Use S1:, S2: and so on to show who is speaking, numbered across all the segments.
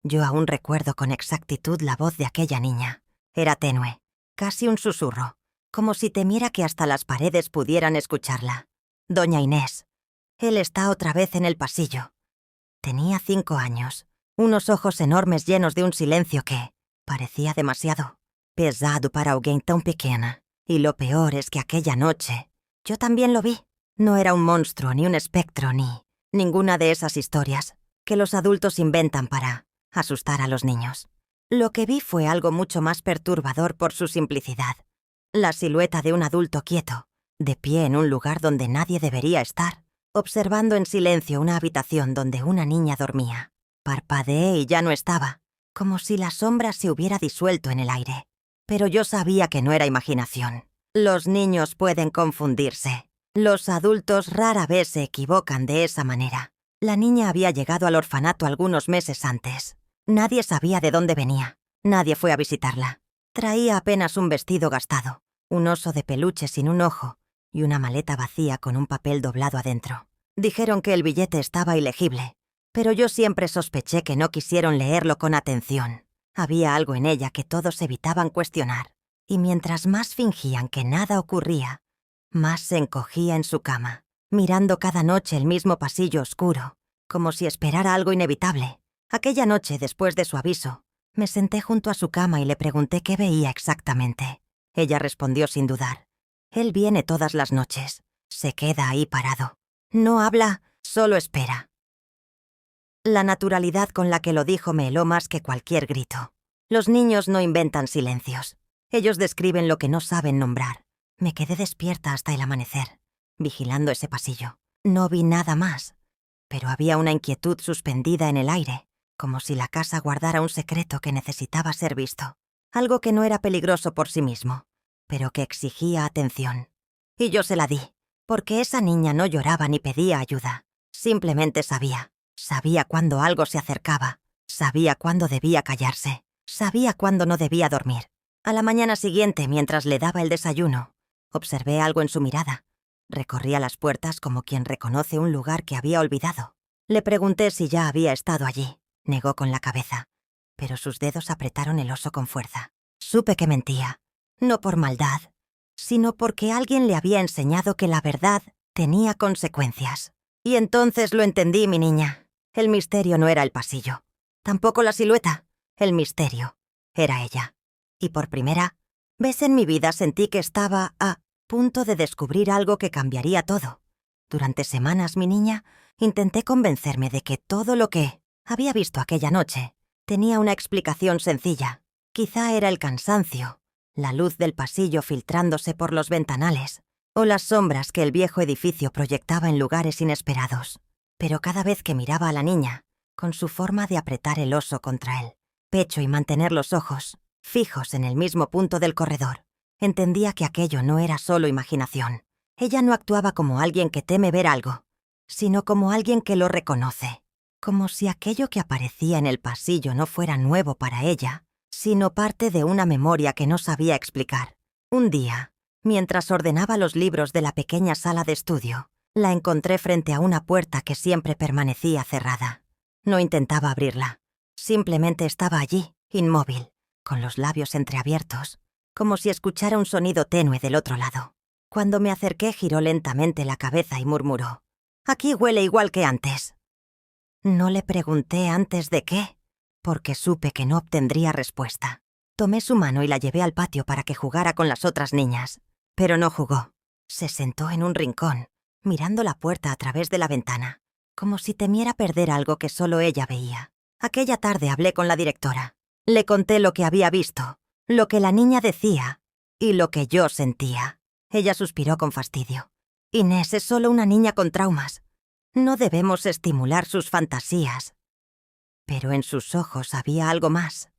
S1: Yo aún recuerdo con exactitud la voz de aquella niña. Era tenue, casi un susurro, como si temiera que hasta las paredes pudieran escucharla. Doña Inés. Él está otra vez en el pasillo. Tenía 5 años, unos ojos enormes llenos de un silencio que parecía demasiado pesado para alguien tan pequeña. Y lo peor es que aquella noche yo también lo vi. No era un monstruo, ni un espectro, ni ninguna de esas historias que los adultos inventan para asustar a los niños. Lo que vi fue algo mucho más perturbador por su simplicidad. La silueta de un adulto quieto, de pie en un lugar donde nadie debería estar, observando en silencio una habitación donde una niña dormía. Parpadeé y ya no estaba, como si la sombra se hubiera disuelto en el aire. Pero yo sabía que no era imaginación. Los niños pueden confundirse. Los adultos rara vez se equivocan de esa manera. La niña había llegado al orfanato algunos meses antes. Nadie sabía de dónde venía. Nadie fue a visitarla. Traía apenas un vestido gastado, un oso de peluche sin un ojo y una maleta vacía con un papel doblado adentro. Dijeron que el billete estaba ilegible, pero yo siempre sospeché que no quisieron leerlo con atención. Había algo en ella que todos evitaban cuestionar, y mientras más fingían que nada ocurría, más se encogía en su cama, mirando cada noche el mismo pasillo oscuro, como si esperara algo inevitable. Aquella noche, después de su aviso, me senté junto a su cama y le pregunté qué veía exactamente. Ella respondió sin dudar. Él viene todas las noches. Se queda ahí parado. No habla, solo espera. La naturalidad con la que lo dijo me heló más que cualquier grito. Los niños no inventan silencios. Ellos describen lo que no saben nombrar. Me quedé despierta hasta el amanecer, vigilando ese pasillo. No vi nada más, pero había una inquietud suspendida en el aire, como si la casa guardara un secreto que necesitaba ser visto. Algo que no era peligroso por sí mismo, pero que exigía atención. Y yo se la di, porque esa niña no lloraba ni pedía ayuda. Simplemente sabía. Sabía cuándo algo se acercaba. Sabía cuándo debía callarse. Sabía cuándo no debía dormir. A la mañana siguiente, mientras le daba el desayuno, observé algo en su mirada. Recorría las puertas como quien reconoce un lugar que había olvidado. Le pregunté si ya había estado allí. Negó con la cabeza, pero sus dedos apretaron el oso con fuerza. Supe que mentía, no por maldad, sino porque alguien le había enseñado que la verdad tenía consecuencias. Y entonces lo entendí, mi niña. El misterio no era el pasillo, tampoco la silueta. El misterio era ella. Y por primera vez en mi vida sentí que estaba a punto de descubrir algo que cambiaría todo. Durante semanas, mi niña, intenté convencerme de que todo lo que había visto aquella noche tenía una explicación sencilla. Quizá era el cansancio, la luz del pasillo filtrándose por los ventanales, o las sombras que el viejo edificio proyectaba en lugares inesperados. Pero cada vez que miraba a la niña, con su forma de apretar el oso contra el pecho y mantener los ojos fijos en el mismo punto del corredor, entendía que aquello no era solo imaginación. Ella no actuaba como alguien que teme ver algo, sino como alguien que lo reconoce. Como si aquello que aparecía en el pasillo no fuera nuevo para ella, sino parte de una memoria que no sabía explicar. Un día, mientras ordenaba los libros de la pequeña sala de estudio, la encontré frente a una puerta que siempre permanecía cerrada. No intentaba abrirla. Simplemente estaba allí, inmóvil, con los labios entreabiertos, como si escuchara un sonido tenue del otro lado. Cuando me acerqué, giró lentamente la cabeza y murmuró: «Aquí huele igual que antes». No le pregunté antes de qué, porque supe que no obtendría respuesta. Tomé su mano y la llevé al patio para que jugara con las otras niñas, pero no jugó. Se sentó en un rincón, mirando la puerta a través de la ventana, como si temiera perder algo que solo ella veía. Aquella tarde hablé con la directora. Le conté lo que había visto, lo que la niña decía y lo que yo sentía. Ella suspiró con fastidio. «Inés es solo una niña con traumas. No debemos estimular sus fantasías». Pero en sus ojos había algo más.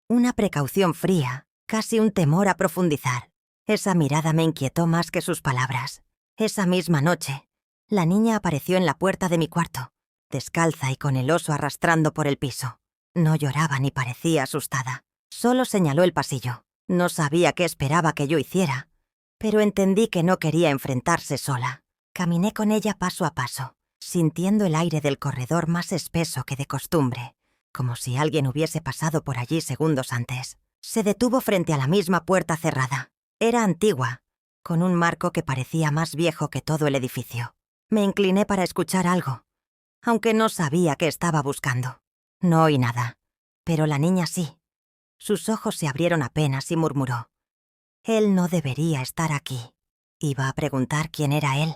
S1: Una precaución fría, casi un temor a profundizar. Esa mirada me inquietó más que sus palabras. Esa misma noche, la niña apareció en la puerta de mi cuarto, descalza y con el oso arrastrando por el piso. No lloraba ni parecía asustada. Solo señaló el pasillo. No sabía qué esperaba que yo hiciera, pero entendí que no quería enfrentarse sola. Caminé con ella paso a paso, sintiendo el aire del corredor más espeso que de costumbre, como si alguien hubiese pasado por allí segundos antes. Se detuvo frente a la misma puerta cerrada. Era antigua, con un marco que parecía más viejo que todo el edificio. Me incliné para escuchar algo, aunque no sabía qué estaba buscando. No oí nada, pero la niña sí. Sus ojos se abrieron apenas y murmuró: «Él no debería estar aquí». Iba a preguntar quién era él,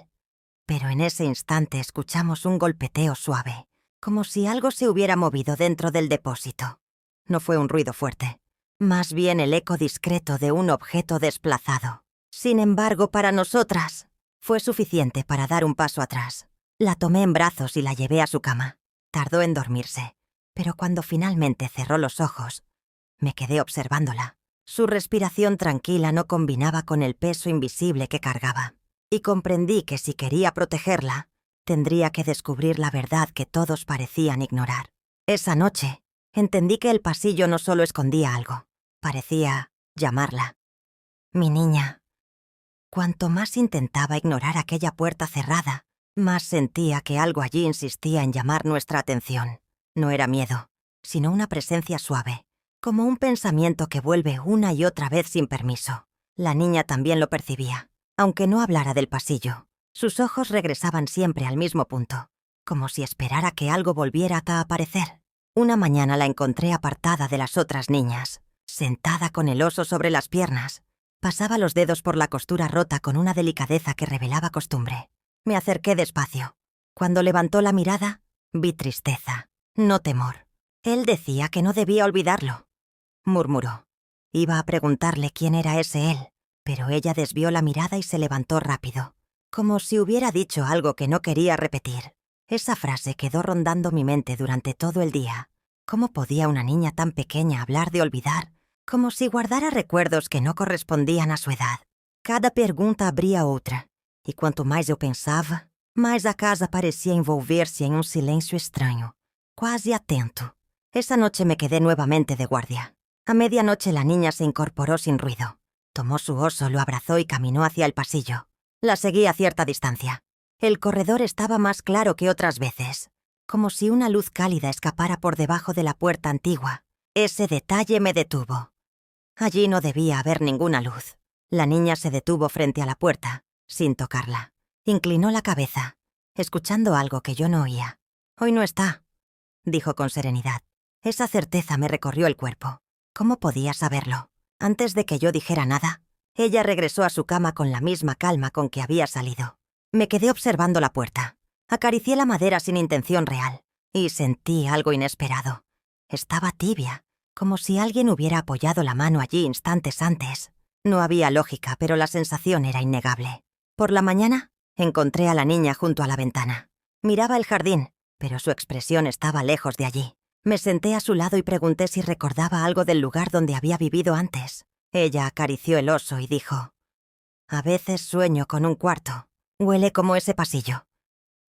S1: pero en ese instante escuchamos un golpeteo suave, como si algo se hubiera movido dentro del depósito. No fue un ruido fuerte, más bien el eco discreto de un objeto desplazado. Sin embargo, para nosotras, fue suficiente para dar un paso atrás. La tomé en brazos y la llevé a su cama. Tardó en dormirse, pero cuando finalmente cerró los ojos, me quedé observándola. Su respiración tranquila no combinaba con el peso invisible que cargaba, y comprendí que si quería protegerla, tendría que descubrir la verdad que todos parecían ignorar. Esa noche, entendí que el pasillo no solo escondía algo, parecía llamarla. Mi niña. Cuanto más intentaba ignorar aquella puerta cerrada, más sentía que algo allí insistía en llamar nuestra atención. No era miedo, sino una presencia suave, como un pensamiento que vuelve una y otra vez sin permiso. La niña también lo percibía, aunque no hablara del pasillo. Sus ojos regresaban siempre al mismo punto, como si esperara que algo volviera a aparecer. Una mañana la encontré apartada de las otras niñas, sentada con el oso sobre las piernas. Pasaba los dedos por la costura rota con una delicadeza que revelaba costumbre. Me acerqué despacio. Cuando levantó la mirada, vi tristeza, no temor. Él decía que no debía olvidarlo, murmuró. Iba a preguntarle quién era ese él, pero ella desvió la mirada y se levantó rápido, como si hubiera dicho algo que no quería repetir. Esa frase quedó rondando mi mente durante todo el día. ¿Cómo podía una niña tan pequeña hablar de olvidar? Como si guardara recuerdos que no correspondían a su edad. Cada pergunta abría outra, e quanto mais eu pensava, mais a casa parecía envolver-se en un silencio extraño, quasi atento. Esa noche me quedé nuevamente de guardia. A medianoche la niña se incorporó sin ruido. Tomó su oso, lo abrazó y caminó hacia el pasillo. La seguí a cierta distancia. El corredor estaba más claro que otras veces, como si una luz cálida escapara por debajo de la puerta antigua. Ese detalle me detuvo. Allí no debía haber ninguna luz. La niña se detuvo frente a la puerta, sin tocarla. Inclinó la cabeza, escuchando algo que yo no oía. «Hoy no está», dijo con serenidad. Esa certeza me recorrió el cuerpo. ¿Cómo podía saberlo? Antes de que yo dijera nada, ella regresó a su cama con la misma calma con que había salido. Me quedé observando la puerta. Acaricié la madera sin intención real, y sentí algo inesperado. Estaba tibia, como si alguien hubiera apoyado la mano allí instantes antes. No había lógica, pero la sensación era innegable. Por la mañana, encontré a la niña junto a la ventana. Miraba el jardín, pero su expresión estaba lejos de allí. Me senté a su lado y pregunté si recordaba algo del lugar donde había vivido antes. Ella acarició el oso y dijo: «A veces sueño con un cuarto. Huele como ese pasillo».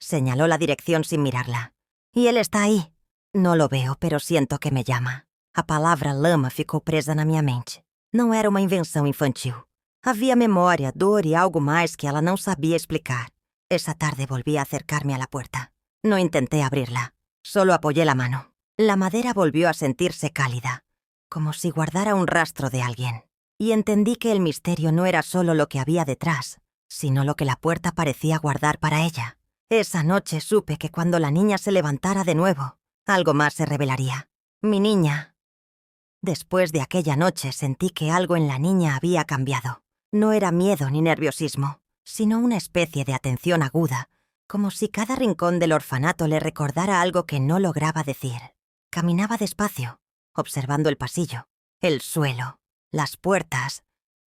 S1: Señaló la dirección sin mirarla. «Y él está ahí». «No lo veo, pero siento que me llama». A palavra lama ficou presa na minha mente. Não era uma invenção infantil. Havia memória, dor e algo mais que ela não sabia explicar. Esa tarde volví a acercarme a la puerta. No intenté abrirla, solo apoyé la mano. La madera volvió a sentirse cálida, como si guardara un rastro de alguien. Y entendí que el misterio no era solo lo que había detrás, sino lo que la puerta parecía guardar para ella. Esa noche supe que cuando la niña se levantara de nuevo, algo más se revelaría. Mi niña. Después de aquella noche sentí que algo en la niña había cambiado. No era miedo ni nerviosismo, sino una especie de atención aguda, como si cada rincón del orfanato le recordara algo que no lograba decir. Caminaba despacio, observando el pasillo, el suelo, las puertas,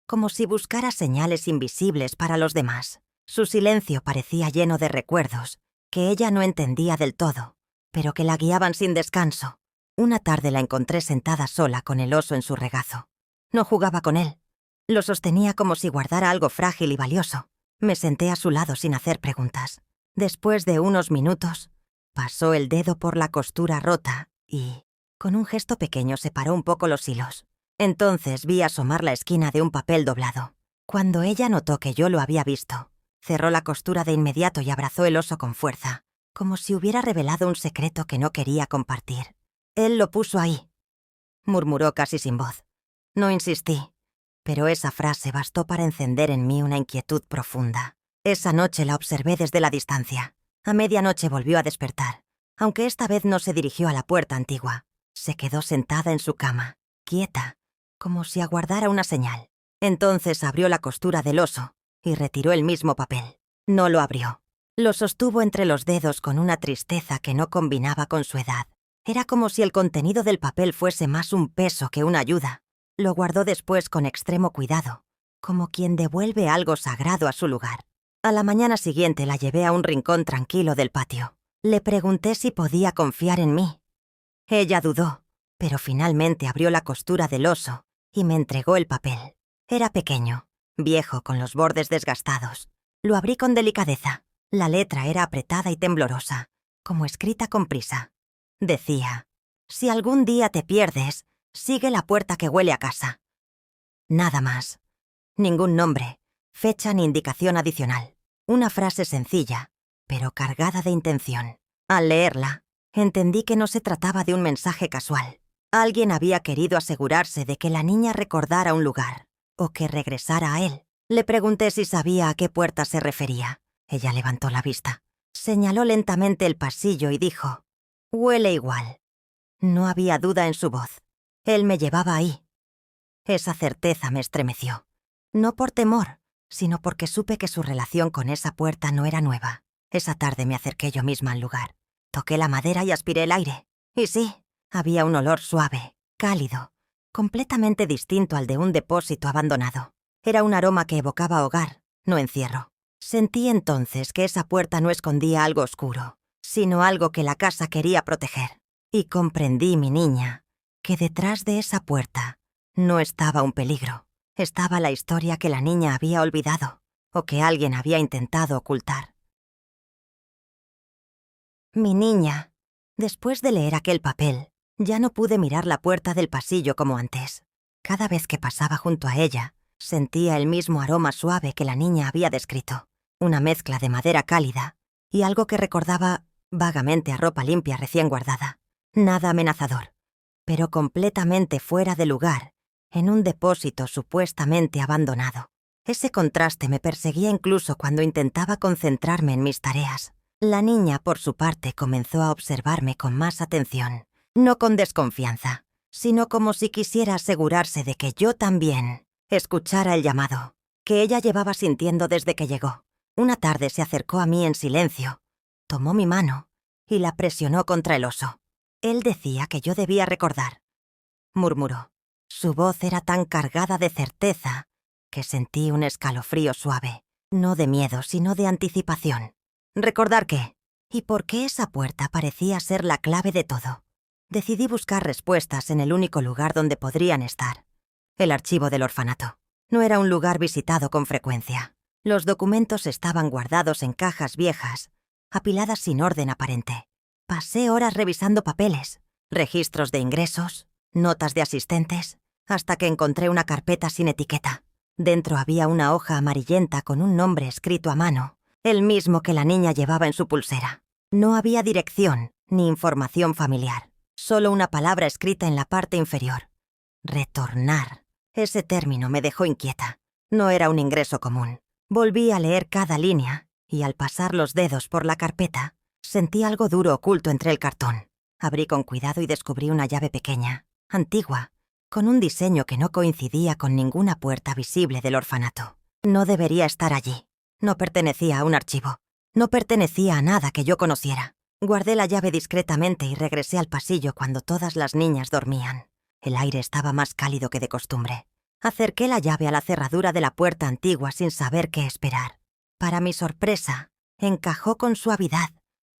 S1: como si buscara señales invisibles para los demás. Su silencio parecía lleno de recuerdos, que ella no entendía del todo, pero que la guiaban sin descanso. Una tarde la encontré sentada sola con el oso en su regazo. No jugaba con él. Lo sostenía como si guardara algo frágil y valioso. Me senté a su lado sin hacer preguntas. Después de unos minutos, pasó el dedo por la costura rota y, con un gesto pequeño, separó un poco los hilos. Entonces vi asomar la esquina de un papel doblado. Cuando ella notó que yo lo había visto, cerró la costura de inmediato y abrazó el oso con fuerza, como si hubiera revelado un secreto que no quería compartir. Él lo puso ahí, murmuró casi sin voz. No insistí, pero esa frase bastó para encender en mí una inquietud profunda. Esa noche la observé desde la distancia. A medianoche volvió a despertar, aunque esta vez no se dirigió a la puerta antigua. Se quedó sentada en su cama, quieta, como si aguardara una señal. Entonces abrió la costura del oso y retiró el mismo papel. No lo abrió. Lo sostuvo entre los dedos con una tristeza que no combinaba con su edad. Era como si el contenido del papel fuese más un peso que una ayuda. Lo guardó después con extremo cuidado, como quien devuelve algo sagrado a su lugar. A la mañana siguiente la llevé a un rincón tranquilo del patio. Le pregunté si podía confiar en mí. Ella dudó, pero finalmente abrió la costura del oso y me entregó el papel. Era pequeño, viejo, con los bordes desgastados. Lo abrí con delicadeza. La letra era apretada y temblorosa, como escrita con prisa. Decía: si algún día te pierdes, sigue la puerta que huele a casa. Nada más. Ningún nombre, fecha ni indicación adicional. Una frase sencilla, pero cargada de intención. Al leerla, entendí que no se trataba de un mensaje casual. Alguien había querido asegurarse de que la niña recordara un lugar, o que regresara a él. Le pregunté si sabía a qué puerta se refería. Ella levantó la vista, señaló lentamente el pasillo y dijo: huele igual. No había duda en su voz. Él me llevaba ahí. Esa certeza me estremeció. No por temor, sino porque supe que su relación con esa puerta no era nueva. Esa tarde me acerqué yo misma al lugar. Toqué la madera y aspiré el aire. Y sí, había un olor suave, cálido, completamente distinto al de un depósito abandonado. Era un aroma que evocaba hogar, no encierro. Sentí entonces que esa puerta no escondía algo oscuro, sino algo que la casa quería proteger. Y comprendí, mi niña, que detrás de esa puerta no estaba un peligro. Estaba la historia que la niña había olvidado, o que alguien había intentado ocultar. Mi niña. Después de leer aquel papel, ya no pude mirar la puerta del pasillo como antes. Cada vez que pasaba junto a ella, sentía el mismo aroma suave que la niña había descrito, una mezcla de madera cálida y algo que recordaba vagamente a ropa limpia recién guardada. Nada amenazador, pero completamente fuera de lugar, en un depósito supuestamente abandonado. Ese contraste me perseguía incluso cuando intentaba concentrarme en mis tareas. La niña, por su parte, comenzó a observarme con más atención, no con desconfianza, sino como si quisiera asegurarse de que yo también escuchara el llamado que ella llevaba sintiendo desde que llegó. Una tarde se acercó a mí en silencio, tomó mi mano y la presionó contra el oso. Él decía que yo debía recordar, murmuró. Su voz era tan cargada de certeza que sentí un escalofrío suave, no de miedo, sino de anticipación. ¿Recordar qué? ¿Y por qué esa puerta parecía ser la clave de todo? Decidí buscar respuestas en el único lugar donde podrían estar: el archivo del orfanato. No era un lugar visitado con frecuencia. Los documentos estaban guardados en cajas viejas, apiladas sin orden aparente. Pasé horas revisando papeles, registros de ingresos, notas de asistentes, hasta que encontré una carpeta sin etiqueta. Dentro había una hoja amarillenta con un nombre escrito a mano, el mismo que la niña llevaba en su pulsera. No había dirección ni información familiar, solo una palabra escrita en la parte inferior: retornar. Ese término me dejó inquieta. No era un ingreso común. Volví a leer cada línea, y al pasar los dedos por la carpeta, sentí algo duro oculto entre el cartón. Abrí con cuidado y descubrí una llave pequeña, antigua, con un diseño que no coincidía con ninguna puerta visible del orfanato. No debería estar allí. No pertenecía a un archivo. No pertenecía a nada que yo conociera. Guardé la llave discretamente y regresé al pasillo cuando todas las niñas dormían. El aire estaba más cálido que de costumbre. Acerqué la llave a la cerradura de la puerta antigua sin saber qué esperar. Para mi sorpresa, encajó con suavidad,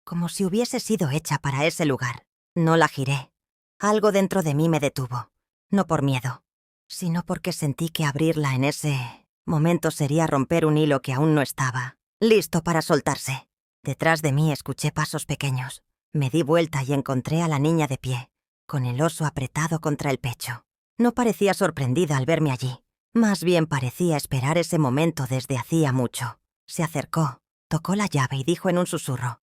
S1: como si hubiese sido hecha para ese lugar. No la giré. Algo dentro de mí me detuvo. No por miedo, sino porque sentí que abrirla en ese momento sería romper un hilo que aún no estaba listo para soltarse. Detrás de mí escuché pasos pequeños. Me di vuelta y encontré a la niña de pie, con el oso apretado contra el pecho. No parecía sorprendida al verme allí. Más bien parecía esperar ese momento desde hacía mucho. Se acercó, tocó la llave y dijo en un susurro: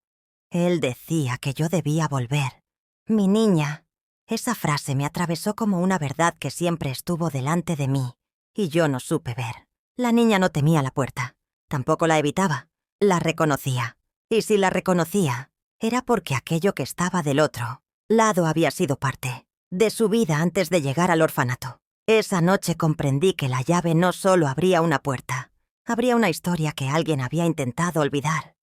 S1: él decía que yo debía volver. Mi niña. Esa frase me atravesó como una verdad que siempre estuvo delante de mí, y yo no supe ver. La niña no temía la puerta, tampoco la evitaba, la reconocía. Y si la reconocía, era porque aquello que estaba del otro lado había sido parte de su vida antes de llegar al orfanato. Esa noche comprendí que la llave no solo abría una puerta, abría una historia que alguien había intentado olvidar.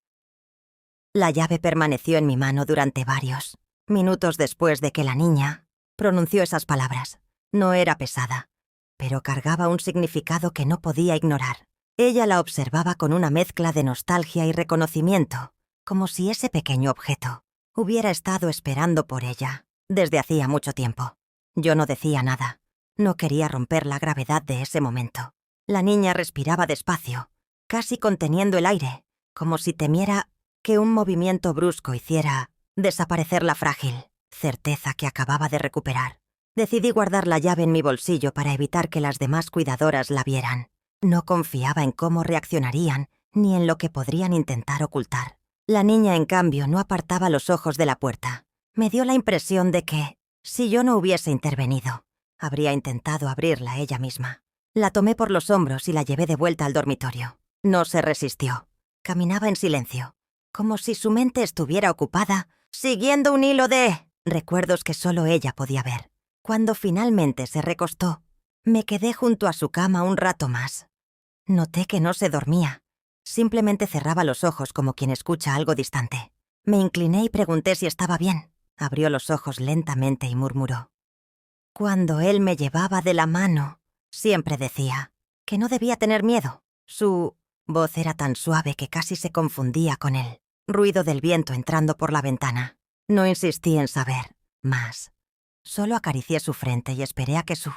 S1: La llave permaneció en mi mano durante varios minutos después de que la niña pronunció esas palabras. No era pesada, pero cargaba un significado que no podía ignorar. Ella la observaba con una mezcla de nostalgia y reconocimiento, como si ese pequeño objeto hubiera estado esperando por ella desde hacía mucho tiempo. Yo no decía nada. No quería romper la gravedad de ese momento. La niña respiraba despacio, casi conteniendo el aire, como si temiera que un movimiento brusco hiciera desaparecer la frágil certeza que acababa de recuperar. Decidí guardar la llave en mi bolsillo para evitar que las demás cuidadoras la vieran. No confiaba en cómo reaccionarían ni en lo que podrían intentar ocultar. La niña, en cambio, no apartaba los ojos de la puerta. Me dio la impresión de que, si yo no hubiese intervenido, habría intentado abrirla ella misma. La tomé por los hombros y la llevé de vuelta al dormitorio. No se resistió. Caminaba en silencio, como si su mente estuviera ocupada, siguiendo un hilo de recuerdos que solo ella podía ver. Cuando finalmente se recostó, me quedé junto a su cama un rato más. Noté que no se dormía. Simplemente cerraba los ojos como quien escucha algo distante. Me incliné y pregunté si estaba bien. Abrió los ojos lentamente y murmuró. Cuando él me llevaba de la mano, siempre decía que no debía tener miedo. Su voz era tan suave que casi se confundía con el ruido del viento entrando por la ventana. No insistí en saber más. Solo acaricié su frente y esperé a que su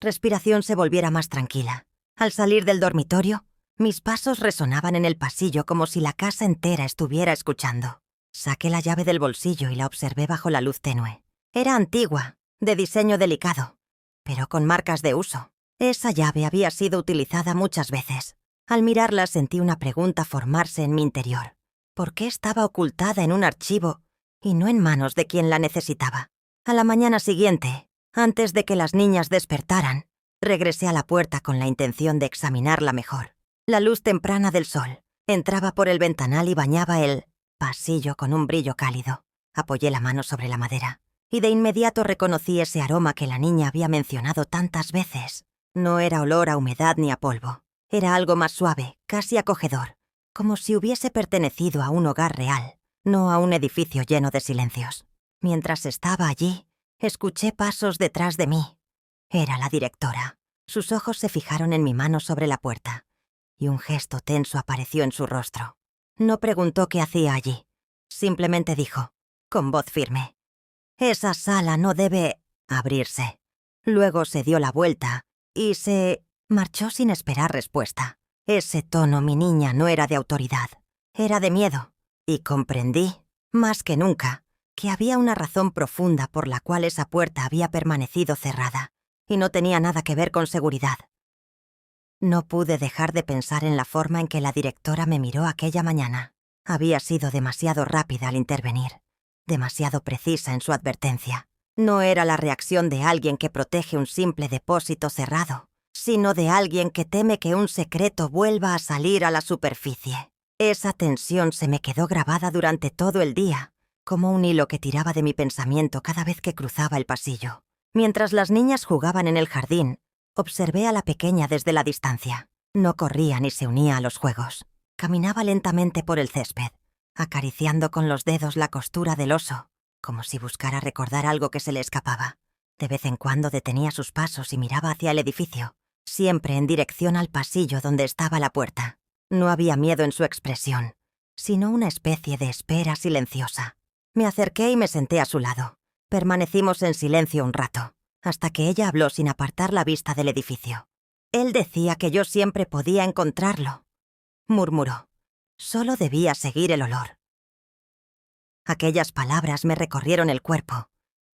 S1: respiración se volviera más tranquila. Al salir del dormitorio, mis pasos resonaban en el pasillo como si la casa entera estuviera escuchando. Saqué la llave del bolsillo y la observé bajo la luz tenue. Era antigua, de diseño delicado, pero con marcas de uso. Esa llave había sido utilizada muchas veces. Al mirarla sentí una pregunta formarse en mi interior. ¿Por qué estaba ocultada en un archivo y no en manos de quien la necesitaba? A la mañana siguiente, antes de que las niñas despertaran, regresé a la puerta con la intención de examinarla mejor. La luz temprana del sol entraba por el ventanal y bañaba el pasillo con un brillo cálido. Apoyé la mano sobre la madera y de inmediato reconocí ese aroma que la niña había mencionado tantas veces. No era olor a humedad ni a polvo. Era algo más suave, casi acogedor, como si hubiese pertenecido a un hogar real, no a un edificio lleno de silencios. Mientras estaba allí, escuché pasos detrás de mí. Era la directora. Sus ojos se fijaron en mi mano sobre la puerta, y un gesto tenso apareció en su rostro. No preguntó qué hacía allí. Simplemente dijo, con voz firme, «Esa sala no debe abrirse». Luego se dio la vuelta y se marchó sin esperar respuesta. Ese tono, mi niña, no era de autoridad. Era de miedo. Y comprendí, más que nunca, que había una razón profunda por la cual esa puerta había permanecido cerrada, y no tenía nada que ver con seguridad. No pude dejar de pensar en la forma en que la directora me miró aquella mañana. Había sido demasiado rápida al intervenir, demasiado precisa en su advertencia. No era la reacción de alguien que protege un simple depósito cerrado, sino de alguien que teme que un secreto vuelva a salir a la superficie. Esa tensión se me quedó grabada durante todo el día, como un hilo que tiraba de mi pensamiento cada vez que cruzaba el pasillo. Mientras las niñas jugaban en el jardín, observé a la pequeña desde la distancia. No corría ni se unía a los juegos. Caminaba lentamente por el césped, acariciando con los dedos la costura del oso, como si buscara recordar algo que se le escapaba. De vez en cuando detenía sus pasos y miraba hacia el edificio, siempre en dirección al pasillo donde estaba la puerta. No había miedo en su expresión, sino una especie de espera silenciosa. Me acerqué y me senté a su lado. Permanecimos en silencio un rato, hasta que ella habló sin apartar la vista del edificio. Él decía que yo siempre podía encontrarlo, murmuró. Solo debía seguir el olor. Aquellas palabras me recorrieron el cuerpo.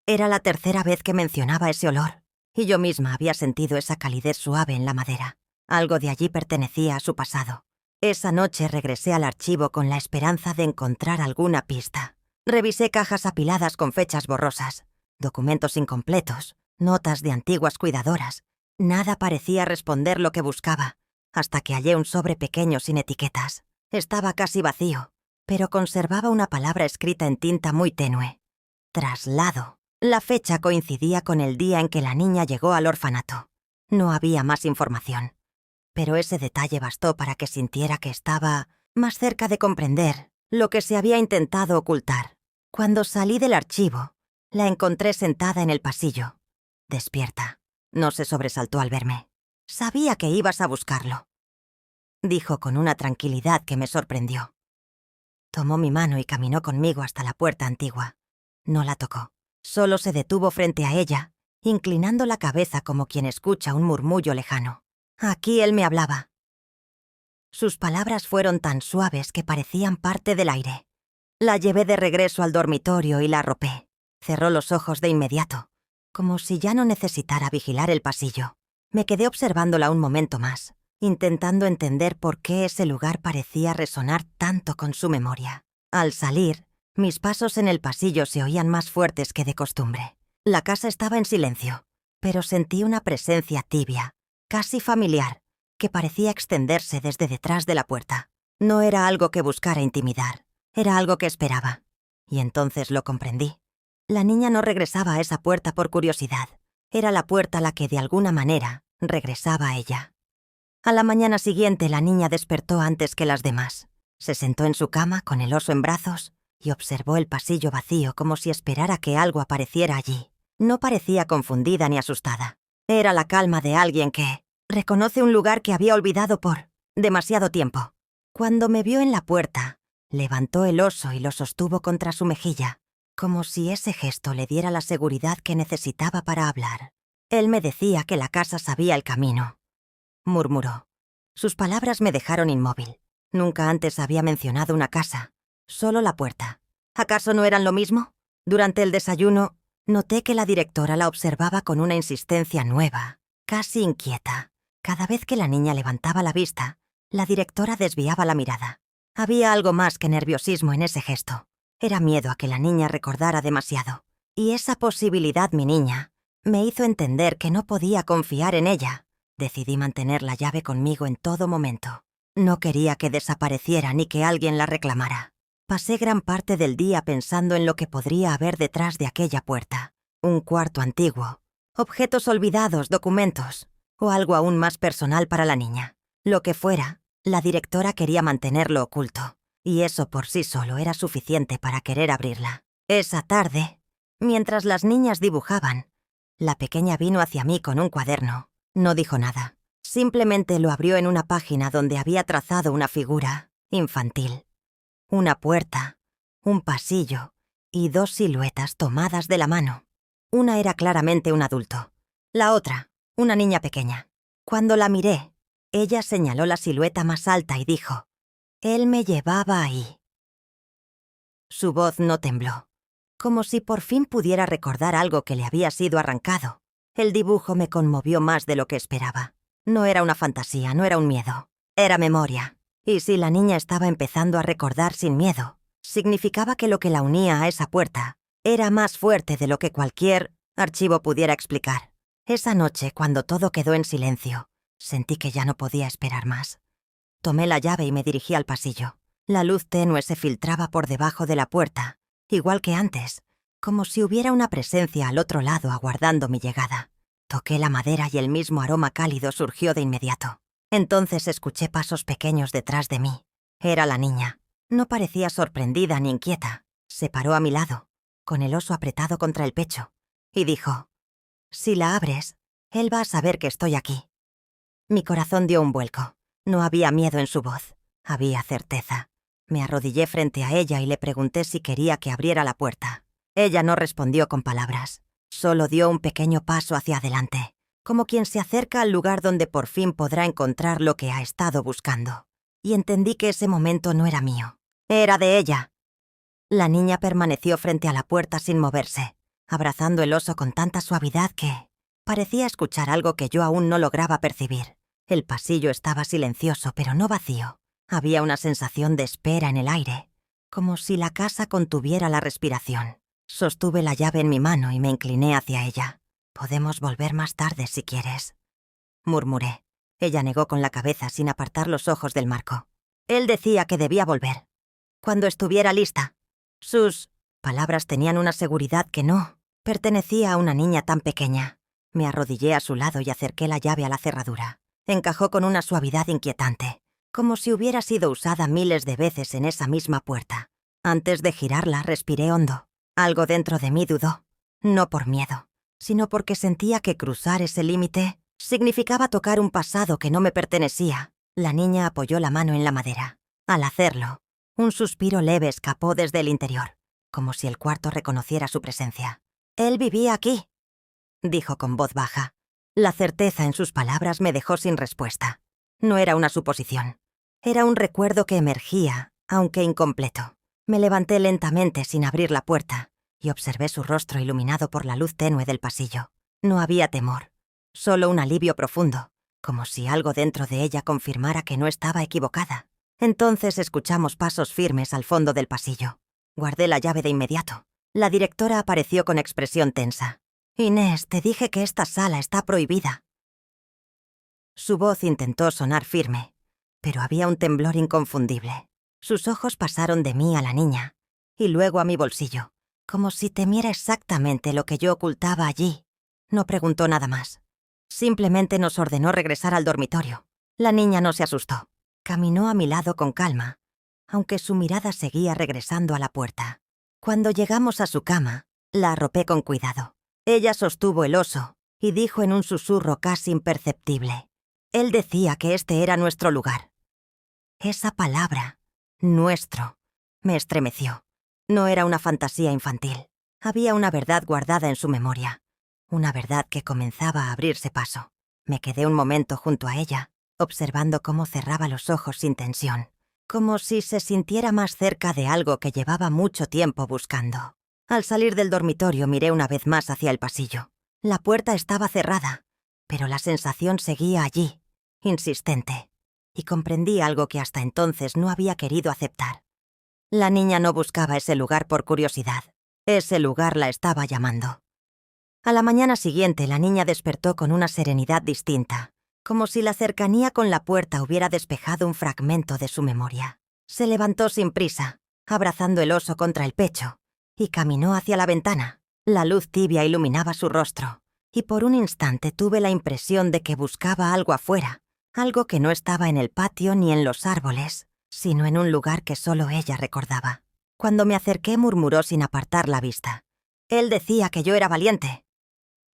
S1: Era la tercera vez que mencionaba ese olor, y yo misma había sentido esa calidez suave en la madera. Algo de allí pertenecía a su pasado. Esa noche regresé al archivo con la esperanza de encontrar alguna pista. Revisé cajas apiladas con fechas borrosas, documentos incompletos, notas de antiguas cuidadoras. Nada parecía responder lo que buscaba, hasta que hallé un sobre pequeño sin etiquetas. Estaba casi vacío, pero conservaba una palabra escrita en tinta muy tenue. Traslado. La fecha coincidía con el día en que la niña llegó al orfanato. No había más información, pero ese detalle bastó para que sintiera que estaba más cerca de comprender lo que se había intentado ocultar. Cuando salí del archivo, la encontré sentada en el pasillo, despierta. No se sobresaltó al verme. «Sabía que ibas a buscarlo», dijo con una tranquilidad que me sorprendió. Tomó mi mano y caminó conmigo hasta la puerta antigua. No la tocó. Solo se detuvo frente a ella, inclinando la cabeza como quien escucha un murmullo lejano. Aquí él me hablaba. Sus palabras fueron tan suaves que parecían parte del aire. La llevé de regreso al dormitorio y la arropé. Cerró los ojos de inmediato, como si ya no necesitara vigilar el pasillo. Me quedé observándola un momento más, intentando entender por qué ese lugar parecía resonar tanto con su memoria. Al salir, mis pasos en el pasillo se oían más fuertes que de costumbre. La casa estaba en silencio, pero sentí una presencia tibia, casi familiar, que parecía extenderse desde detrás de la puerta. No era algo que buscara intimidar, era algo que esperaba. Y entonces lo comprendí. La niña no regresaba a esa puerta por curiosidad. Era la puerta la que, de alguna manera, regresaba a ella. A la mañana siguiente, la niña despertó antes que las demás. Se sentó en su cama, con el oso en brazos, y observó el pasillo vacío como si esperara que algo apareciera allí. No parecía confundida ni asustada. Era la calma de alguien que reconoce un lugar que había olvidado por demasiado tiempo. Cuando me vio en la puerta, levantó el oso y lo sostuvo contra su mejilla, como si ese gesto le diera la seguridad que necesitaba para hablar. Él me decía que la casa sabía el camino, murmuró. Sus palabras me dejaron inmóvil. Nunca antes había mencionado una casa, solo la puerta. ¿Acaso no eran lo mismo? Durante el desayuno, noté que la directora la observaba con una insistencia nueva, casi inquieta. Cada vez que la niña levantaba la vista, la directora desviaba la mirada. Había algo más que nerviosismo en ese gesto. Era miedo a que la niña recordara demasiado. Y esa posibilidad, mi niña, me hizo entender que no podía confiar en ella. Decidí mantener la llave conmigo en todo momento. No quería que desapareciera ni que alguien la reclamara. Pasé gran parte del día pensando en lo que podría haber detrás de aquella puerta. Un cuarto antiguo, objetos olvidados, documentos, o algo aún más personal para la niña. Lo que fuera, la directora quería mantenerlo oculto, y eso por sí solo era suficiente para querer abrirla. Esa tarde, mientras las niñas dibujaban, la pequeña vino hacia mí con un cuaderno. No dijo nada. Simplemente lo abrió en una página donde había trazado una figura infantil. Una puerta, un pasillo y dos siluetas tomadas de la mano. Una era claramente un adulto. La otra, una niña pequeña. Cuando la miré, ella señaló la silueta más alta y dijo: «Él me llevaba ahí». Su voz no tembló, como si por fin pudiera recordar algo que le había sido arrancado. El dibujo me conmovió más de lo que esperaba. No era una fantasía, no era un miedo. Era memoria. Y si la niña estaba empezando a recordar sin miedo, significaba que lo que la unía a esa puerta era más fuerte de lo que cualquier archivo pudiera explicar. Esa noche, cuando todo quedó en silencio, sentí que ya no podía esperar más. Tomé la llave y me dirigí al pasillo. La luz tenue se filtraba por debajo de la puerta, igual que antes, como si hubiera una presencia al otro lado aguardando mi llegada. Toqué la madera y el mismo aroma cálido surgió de inmediato. Entonces escuché pasos pequeños detrás de mí. Era la niña. No parecía sorprendida ni inquieta. Se paró a mi lado, con el oso apretado contra el pecho, y dijo: «Si la abres, él va a saber que estoy aquí». Mi corazón dio un vuelco. No había miedo en su voz. Había certeza. Me arrodillé frente a ella y le pregunté si quería que abriera la puerta. Ella no respondió con palabras. Solo dio un pequeño paso hacia adelante, como quien se acerca al lugar donde por fin podrá encontrar lo que ha estado buscando. Y entendí que ese momento no era mío. Era de ella. La niña permaneció frente a la puerta sin moverse, abrazando el oso con tanta suavidad que parecía escuchar algo que yo aún no lograba percibir. El pasillo estaba silencioso, pero no vacío. Había una sensación de espera en el aire, como si la casa contuviera la respiración. Sostuve la llave en mi mano y me incliné hacia ella. «Podemos volver más tarde si quieres», murmuré. Ella negó con la cabeza sin apartar los ojos del marco. Él decía que debía volver cuando estuviera lista. Sus palabras tenían una seguridad que no pertenecía a una niña tan pequeña. Me arrodillé a su lado y acerqué la llave a la cerradura. Encajó con una suavidad inquietante, como si hubiera sido usada miles de veces en esa misma puerta. Antes de girarla, respiré hondo. Algo dentro de mí dudó, no por miedo, sino porque sentía que cruzar ese límite significaba tocar un pasado que no me pertenecía. La niña apoyó la mano en la madera. Al hacerlo, un suspiro leve escapó desde el interior, como si el cuarto reconociera su presencia. «Él vivía aquí», dijo con voz baja. La certeza en sus palabras me dejó sin respuesta. No era una suposición. Era un recuerdo que emergía, aunque incompleto. Me levanté lentamente sin abrir la puerta y observé su rostro iluminado por la luz tenue del pasillo. No había temor, solo un alivio profundo, como si algo dentro de ella confirmara que no estaba equivocada. Entonces escuchamos pasos firmes al fondo del pasillo. Guardé la llave de inmediato. La directora apareció con expresión tensa. «Inés, te dije que esta sala está prohibida». Su voz intentó sonar firme, pero había un temblor inconfundible. Sus ojos pasaron de mí a la niña, y luego a mi bolsillo, como si temiera exactamente lo que yo ocultaba allí. No preguntó nada más. Simplemente nos ordenó regresar al dormitorio. La niña no se asustó. Caminó a mi lado con calma, aunque su mirada seguía regresando a la puerta. Cuando llegamos a su cama, la arropé con cuidado. Ella sostuvo el oso y dijo en un susurro casi imperceptible. Él decía que este era nuestro lugar. Esa palabra, nuestro, me estremeció. No era una fantasía infantil. Había una verdad guardada en su memoria. Una verdad que comenzaba a abrirse paso. Me quedé un momento junto a ella, observando cómo cerraba los ojos sin tensión, como si se sintiera más cerca de algo que llevaba mucho tiempo buscando. Al salir del dormitorio miré una vez más hacia el pasillo. La puerta estaba cerrada, pero la sensación seguía allí, insistente, y comprendí algo que hasta entonces no había querido aceptar. La niña no buscaba ese lugar por curiosidad. Ese lugar la estaba llamando. A la mañana siguiente la niña despertó con una serenidad distinta, como si la cercanía con la puerta hubiera despejado un fragmento de su memoria. Se levantó sin prisa, abrazando el oso contra el pecho, y caminó hacia la ventana. La luz tibia iluminaba su rostro, y por un instante tuve la impresión de que buscaba algo afuera, algo que no estaba en el patio ni en los árboles, sino en un lugar que solo ella recordaba. Cuando me acerqué murmuró sin apartar la vista. «Él decía que yo era valiente».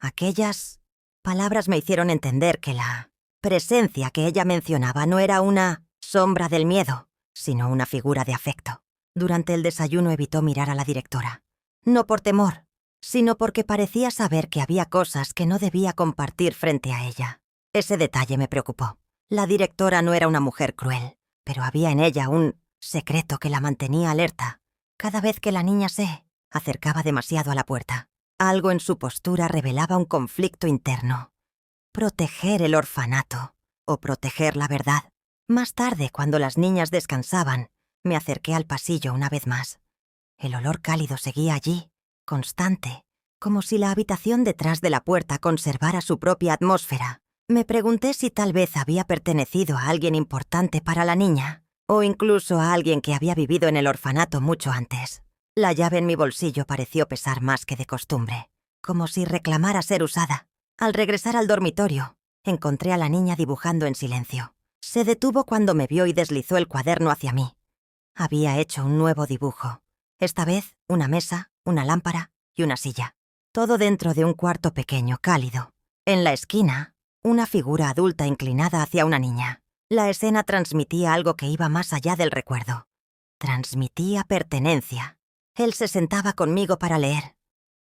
S1: Aquellas palabras me hicieron entender que la presencia que ella mencionaba no era una sombra del miedo, sino una figura de afecto. Durante el desayuno evitó mirar a la directora. No por temor, sino porque parecía saber que había cosas que no debía compartir frente a ella. Ese detalle me preocupó. La directora no era una mujer cruel, pero había en ella un secreto que la mantenía alerta. Cada vez que la niña se acercaba demasiado a la puerta, algo en su postura revelaba un conflicto interno. Proteger el orfanato o proteger la verdad. Más tarde, cuando las niñas descansaban, me acerqué al pasillo una vez más. El olor cálido seguía allí, constante, como si la habitación detrás de la puerta conservara su propia atmósfera. Me pregunté si tal vez había pertenecido a alguien importante para la niña, o incluso a alguien que había vivido en el orfanato mucho antes. La llave en mi bolsillo pareció pesar más que de costumbre, como si reclamara ser usada. Al regresar al dormitorio, encontré a la niña dibujando en silencio. Se detuvo cuando me vio y deslizó el cuaderno hacia mí. Había hecho un nuevo dibujo. Esta vez, una mesa, una lámpara y una silla. Todo dentro de un cuarto pequeño, cálido. En la esquina, una figura adulta inclinada hacia una niña. La escena transmitía algo que iba más allá del recuerdo. Transmitía pertenencia. Él se sentaba conmigo para leer,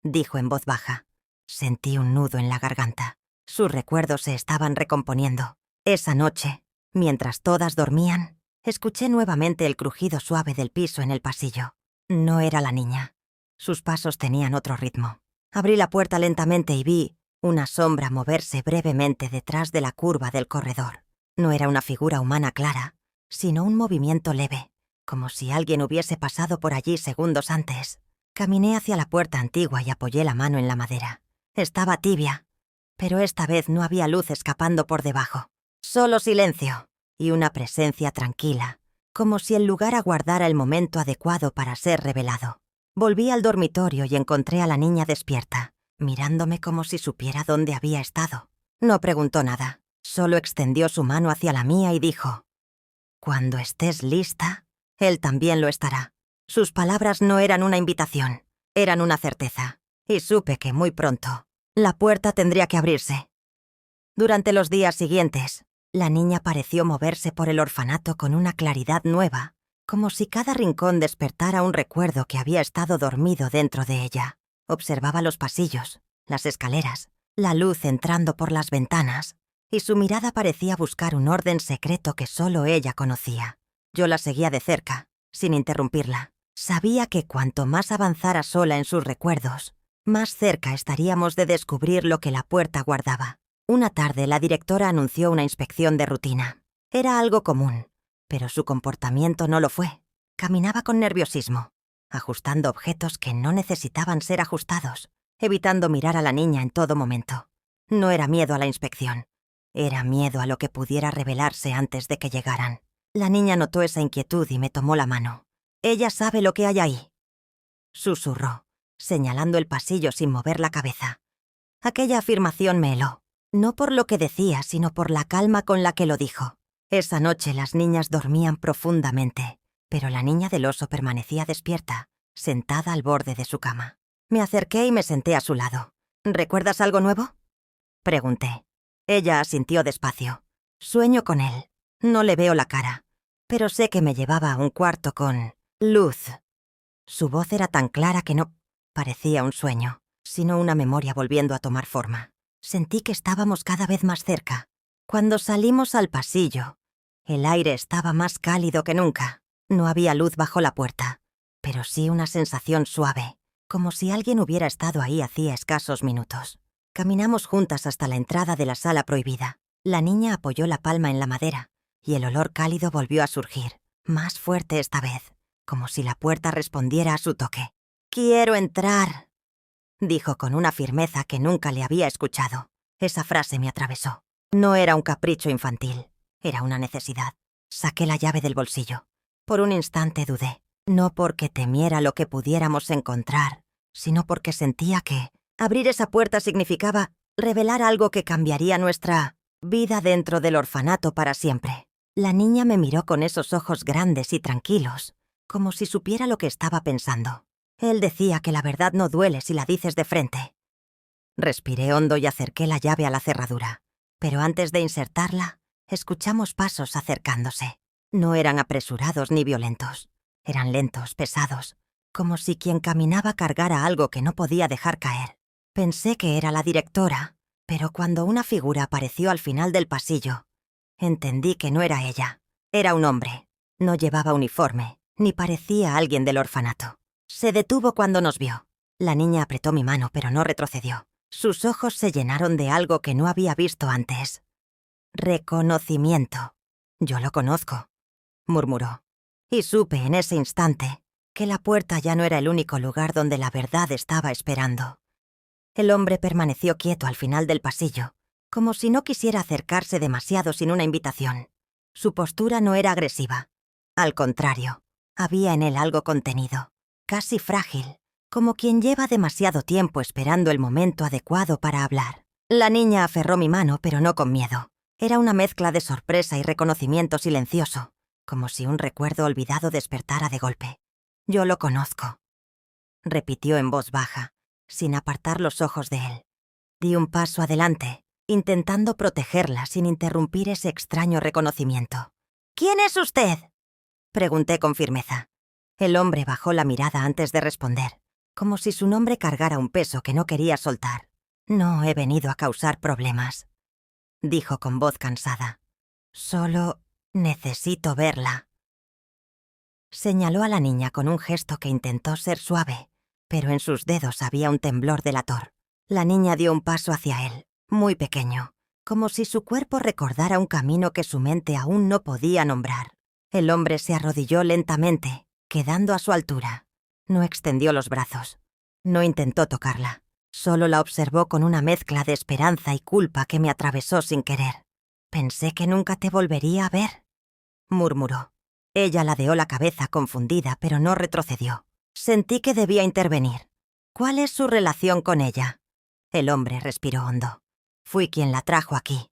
S1: dijo en voz baja. Sentí un nudo en la garganta. Sus recuerdos se estaban recomponiendo. Esa noche, mientras todas dormían, escuché nuevamente el crujido suave del piso en el pasillo. No era la niña. Sus pasos tenían otro ritmo. Abrí la puerta lentamente y vi una sombra moverse brevemente detrás de la curva del corredor. No era una figura humana clara, sino un movimiento leve, como si alguien hubiese pasado por allí segundos antes. Caminé hacia la puerta antigua y apoyé la mano en la madera. Estaba tibia, pero esta vez no había luz escapando por debajo. Solo silencio y una presencia tranquila, como si el lugar aguardara el momento adecuado para ser revelado. Volví al dormitorio y encontré a la niña despierta, mirándome como si supiera dónde había estado. No preguntó nada, solo extendió su mano hacia la mía y dijo: «Cuando estés lista, él también lo estará». Sus palabras no eran una invitación, eran una certeza, y supe que muy pronto la puerta tendría que abrirse. Durante los días siguientes, la niña pareció moverse por el orfanato con una claridad nueva, como si cada rincón despertara un recuerdo que había estado dormido dentro de ella. Observaba los pasillos, las escaleras, la luz entrando por las ventanas, y su mirada parecía buscar un orden secreto que solo ella conocía. Yo la seguía de cerca, sin interrumpirla. Sabía que cuanto más avanzara sola en sus recuerdos, más cerca estaríamos de descubrir lo que la puerta guardaba. Una tarde la directora anunció una inspección de rutina. Era algo común, pero su comportamiento no lo fue. Caminaba con nerviosismo, ajustando objetos que no necesitaban ser ajustados, evitando mirar a la niña en todo momento. No era miedo a la inspección, era miedo a lo que pudiera revelarse antes de que llegaran. La niña notó esa inquietud y me tomó la mano. «Ella sabe lo que hay ahí», susurró, señalando el pasillo sin mover la cabeza. Aquella afirmación me heló, no por lo que decía, sino por la calma con la que lo dijo. Esa noche las niñas dormían profundamente, pero la niña del oso permanecía despierta, sentada al borde de su cama. Me acerqué y me senté a su lado. «¿Recuerdas algo nuevo?», pregunté. Ella asintió despacio. «Sueño con él. No le veo la cara, pero sé que me llevaba a un cuarto con luz». Su voz era tan clara que no parecía un sueño, sino una memoria volviendo a tomar forma. Sentí que estábamos cada vez más cerca. Cuando salimos al pasillo, el aire estaba más cálido que nunca. No había luz bajo la puerta, pero sí una sensación suave, como si alguien hubiera estado ahí hacía escasos minutos. Caminamos juntas hasta la entrada de la sala prohibida. La niña apoyó la palma en la madera, y el olor cálido volvió a surgir, más fuerte esta vez, como si la puerta respondiera a su toque. «Quiero entrar», dijo con una firmeza que nunca le había escuchado. Esa frase me atravesó. No era un capricho infantil, era una necesidad. Saqué la llave del bolsillo. Por un instante dudé, no porque temiera lo que pudiéramos encontrar, sino porque sentía que abrir esa puerta significaba revelar algo que cambiaría nuestra vida dentro del orfanato para siempre. La niña me miró con esos ojos grandes y tranquilos, como si supiera lo que estaba pensando. Él decía que la verdad no duele si la dices de frente. Respiré hondo y acerqué la llave a la cerradura, pero antes de insertarla, escuchamos pasos acercándose. No eran apresurados ni violentos, eran lentos, pesados, como si quien caminaba cargara algo que no podía dejar caer. Pensé que era la directora, pero cuando una figura apareció al final del pasillo, entendí que no era ella. Era un hombre. No llevaba uniforme, ni parecía alguien del orfanato. Se detuvo cuando nos vio. La niña apretó mi mano, pero no retrocedió. Sus ojos se llenaron de algo que no había visto antes. «Reconocimiento. Yo lo conozco», murmuró. Y supe en ese instante que la puerta ya no era el único lugar donde la verdad estaba esperando. El hombre permaneció quieto al final del pasillo, como si no quisiera acercarse demasiado sin una invitación. Su postura no era agresiva. Al contrario, había en él algo contenido, casi frágil, como quien lleva demasiado tiempo esperando el momento adecuado para hablar. La niña aferró mi mano, pero no con miedo. Era una mezcla de sorpresa y reconocimiento silencioso, como si un recuerdo olvidado despertara de golpe. «Yo lo conozco», repitió en voz baja, sin apartar los ojos de él. Di un paso adelante, intentando protegerla sin interrumpir ese extraño reconocimiento. «¿Quién es usted?», pregunté con firmeza. El hombre bajó la mirada antes de responder, como si su nombre cargara un peso que no quería soltar. «No he venido a causar problemas», dijo con voz cansada. «Solo necesito verla». Señaló a la niña con un gesto que intentó ser suave, pero en sus dedos había un temblor delator. La niña dio un paso hacia él, muy pequeño, como si su cuerpo recordara un camino que su mente aún no podía nombrar. El hombre se arrodilló lentamente, quedando a su altura. No extendió los brazos. No intentó tocarla. Solo la observó con una mezcla de esperanza y culpa que me atravesó sin querer. «Pensé que nunca te volvería a ver», murmuró. Ella ladeó la cabeza confundida, pero no retrocedió. Sentí que debía intervenir. «¿Cuál es su relación con ella?» El hombre respiró hondo. «Fui quien la trajo aquí».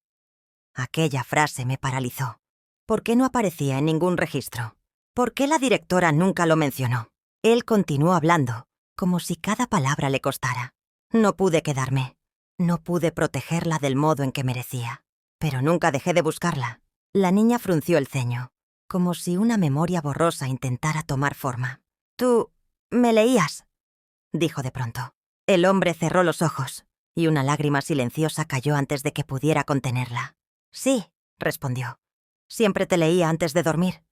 S1: Aquella frase me paralizó. ¿Por qué no aparecía en ningún registro? ¿Por qué la directora nunca lo mencionó? Él continuó hablando, como si cada palabra le costara. No pude quedarme. No pude protegerla del modo en que merecía. Pero nunca dejé de buscarla. La niña frunció el ceño, como si una memoria borrosa intentara tomar forma. «Tú me leías», dijo de pronto. El hombre cerró los ojos, y una lágrima silenciosa cayó antes de que pudiera contenerla. «Sí», respondió. «Siempre te leía antes de dormir».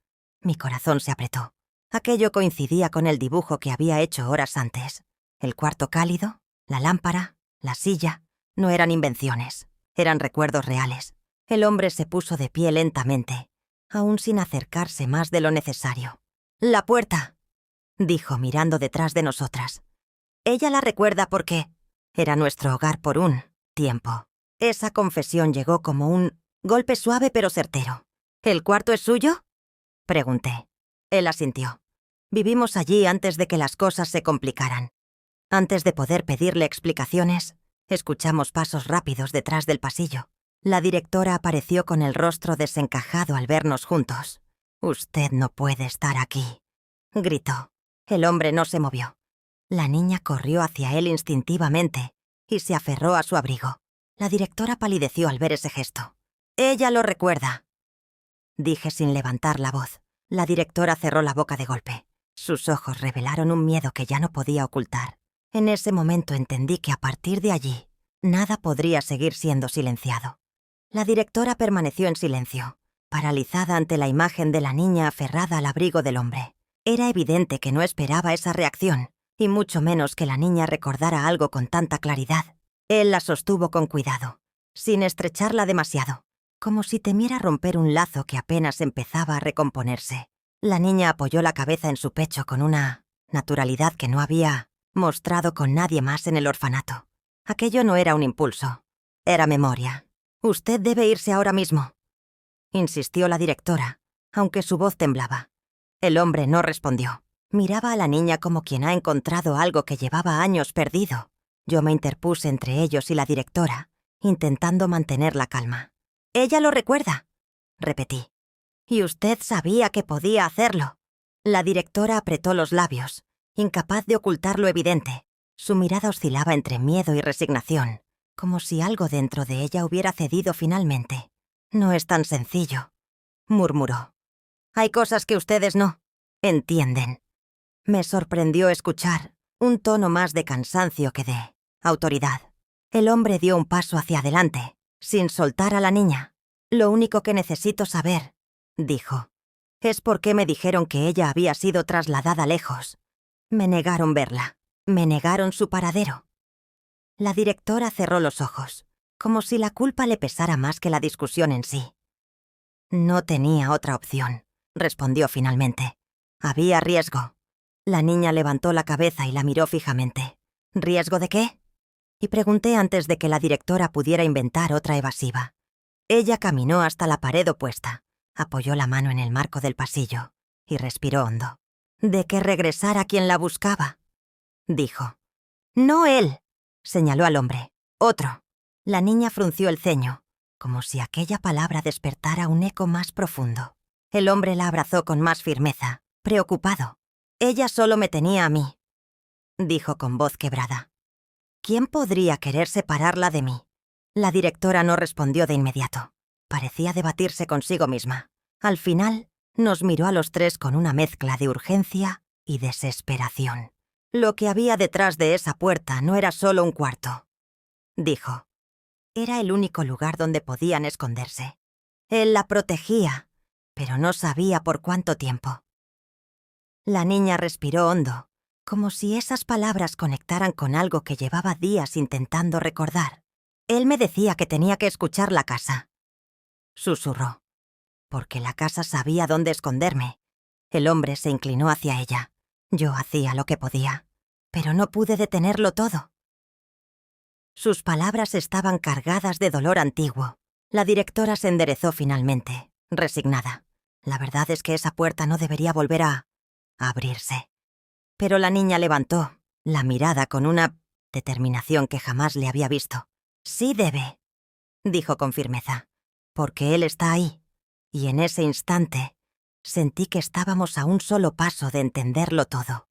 S1: Mi corazón se apretó. Aquello coincidía con el dibujo que había hecho horas antes. El cuarto cálido, la lámpara, la silla, no eran invenciones, eran recuerdos reales. El hombre se puso de pie lentamente, aún sin acercarse más de lo necesario. «La puerta», dijo mirando detrás de nosotras. «Ella la recuerda porque era nuestro hogar por un tiempo». Esa confesión llegó como un golpe suave pero certero. «¿El cuarto es suyo?», pregunté. Él asintió. Vivimos allí antes de que las cosas se complicaran. Antes de poder pedirle explicaciones, escuchamos pasos rápidos detrás del pasillo. La directora apareció con el rostro desencajado al vernos juntos. «Usted no puede estar aquí», gritó. El hombre no se movió. La niña corrió hacia él instintivamente y se aferró a su abrigo. La directora palideció al ver ese gesto. «Ella lo recuerda», dije sin levantar la voz. La directora cerró la boca de golpe. Sus ojos revelaron un miedo que ya no podía ocultar. En ese momento entendí que a partir de allí, nada podría seguir siendo silenciado. La directora permaneció en silencio, paralizada ante la imagen de la niña aferrada al abrigo del hombre. Era evidente que no esperaba esa reacción, y mucho menos que la niña recordara algo con tanta claridad. Él la sostuvo con cuidado, sin estrecharla demasiado, como si temiera romper un lazo que apenas empezaba a recomponerse. La niña apoyó la cabeza en su pecho con una naturalidad que no había mostrado con nadie más en el orfanato. Aquello no era un impulso, era memoria. «Usted debe irse ahora mismo», insistió la directora, aunque su voz temblaba. El hombre no respondió. Miraba a la niña como quien ha encontrado algo que llevaba años perdido. Yo me interpuse entre ellos y la directora, intentando mantener la calma. «Ella lo recuerda», repetí. «Y usted sabía que podía hacerlo». La directora apretó los labios, incapaz de ocultar lo evidente. Su mirada oscilaba entre miedo y resignación, como si algo dentro de ella hubiera cedido finalmente. «No es tan sencillo», murmuró. «Hay cosas que ustedes no entienden». Me sorprendió escuchar un tono más de cansancio que de autoridad. El hombre dio un paso hacia adelante, sin soltar a la niña. «Lo único que necesito saber», dijo, «es por qué me dijeron que ella había sido trasladada lejos. Me negaron verla. Me negaron su paradero». La directora cerró los ojos, como si la culpa le pesara más que la discusión en sí. «No tenía otra opción», respondió finalmente. «Había riesgo». La niña levantó la cabeza y la miró fijamente. «¿Riesgo de qué?», y pregunté antes de que la directora pudiera inventar otra evasiva. Ella caminó hasta la pared opuesta, apoyó la mano en el marco del pasillo y respiró hondo. «De que regresara quien la buscaba», dijo. «No él», señaló al hombre. «Otro». La niña frunció el ceño, como si aquella palabra despertara un eco más profundo. El hombre la abrazó con más firmeza, preocupado. «Ella solo me tenía a mí», dijo con voz quebrada. «¿Quién podría querer separarla de mí?». La directora no respondió de inmediato. Parecía debatirse consigo misma. Al final, nos miró a los tres con una mezcla de urgencia y desesperación. «Lo que había detrás de esa puerta no era solo un cuarto», dijo. «Era el único lugar donde podían esconderse. Él la protegía, pero no sabía por cuánto tiempo». La niña respiró hondo, como si esas palabras conectaran con algo que llevaba días intentando recordar. «Él me decía que tenía que escuchar la casa», susurró. «Porque la casa sabía dónde esconderme». El hombre se inclinó hacia ella. Yo hacía lo que podía, pero no pude detenerlo todo. Sus palabras estaban cargadas de dolor antiguo. La directora se enderezó finalmente, resignada. La verdad es que esa puerta no debería volver a abrirse. Pero la niña levantó la mirada con una determinación que jamás le había visto. «Sí debe», dijo con firmeza, «porque él está ahí». Y en ese instante sentí que estábamos a un solo paso de entenderlo todo.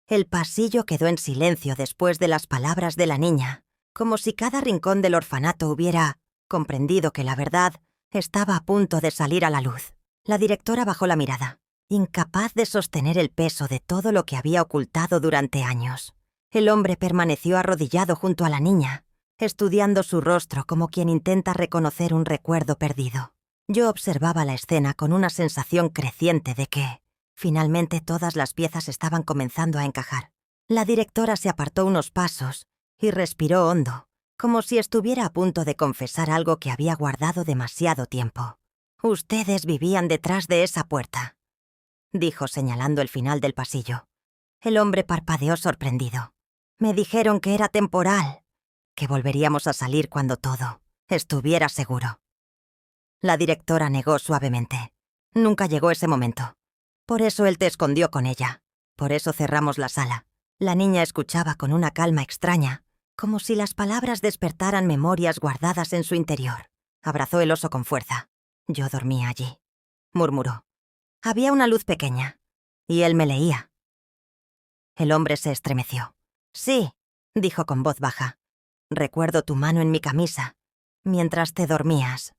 S1: El pasillo quedó en silencio después de las palabras de la niña, como si cada rincón del orfanato hubiera comprendido que la verdad estaba a punto de salir a la luz. La directora bajó la mirada, incapaz de sostener el peso de todo lo que había ocultado durante años. El hombre permaneció arrodillado junto a la niña, estudiando su rostro como quien intenta reconocer un recuerdo perdido. Yo observaba la escena con una sensación creciente de que, finalmente, todas las piezas estaban comenzando a encajar. La directora se apartó unos pasos y respiró hondo, como si estuviera a punto de confesar algo que había guardado demasiado tiempo. «Ustedes vivían detrás de esa puerta», dijo señalando el final del pasillo. El hombre parpadeó sorprendido. «Me dijeron que era temporal, que volveríamos a salir cuando todo estuviera seguro». La directora negó suavemente. «Nunca llegó ese momento. Por eso él te escondió con ella. Por eso cerramos la sala». La niña escuchaba con una calma extraña, como si las palabras despertaran memorias guardadas en su interior. Abrazó el oso con fuerza. «Yo dormía allí», murmuró. «Había una luz pequeña, y él me leía». El hombre se estremeció. «Sí», dijo con voz baja. «Recuerdo tu mano en mi camisa, mientras te dormías».